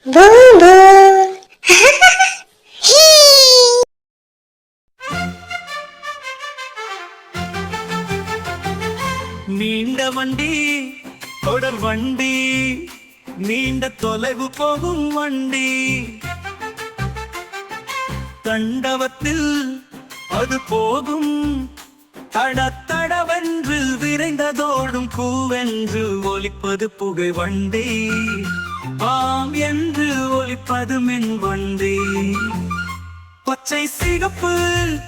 Boom boom. நீண்ட வண்டி தொடர் வண்டி, நீண்ட தொலைவு போகும் வண்டி, தண்டவத்தில் அது போகும். தடத்தடவென்று விரைந்ததோடும் பூவென்று ஒலிப்பது புகை வண்டி, ஆம் என்று ஒலிப்பது மின் வண்டி. பச்சை சிகப்பு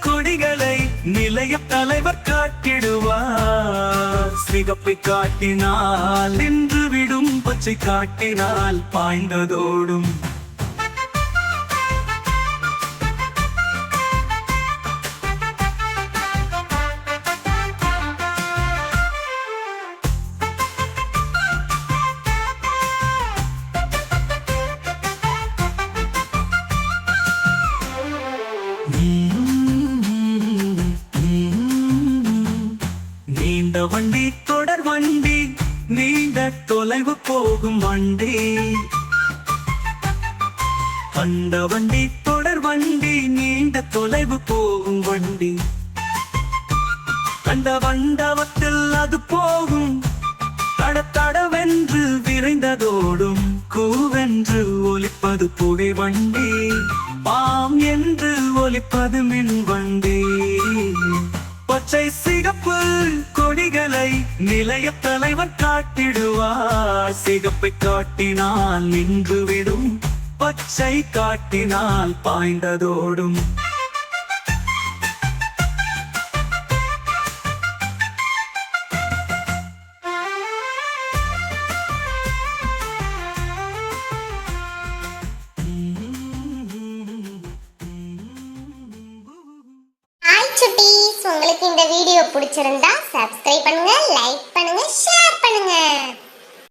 கொடிகளை நிலைய தலைவர் காட்டிடுவார். சிகப்பை காட்டினால் நின்று விடும், பச்சை காட்டினால் பாய்ந்ததோடும். நீண்ட வண்டி தொடர் வண்டி, நீண்ட தொலைவு போகும் வண்டி. அந்த வண்டி தொடர் வண்டி, நீண்ட தொலைவு போகும் வண்டி. அந்த வண்டவத்தில் அது போகும். தடத்தடவென்று விரைந்ததோடும், கூவென்று ஒலிப்பது புகை வண்டி, பாம் என்று ஒலிப்பது மின் வண்டி. பச்சை சிகப்பு கொடிகளை நிலைய தலைவர் காட்டிடுவார். சிகப்பை காட்டினால் நின்று விடும், பச்சை காட்டினால் பாய்ந்ததோடும். ஹாய் சுட்டீஸ், உங்களுக்கு இந்த வீடியோ பிடிச்சிருந்தா சப்ஸ்கிரைப் பண்ணுங்க, லைக்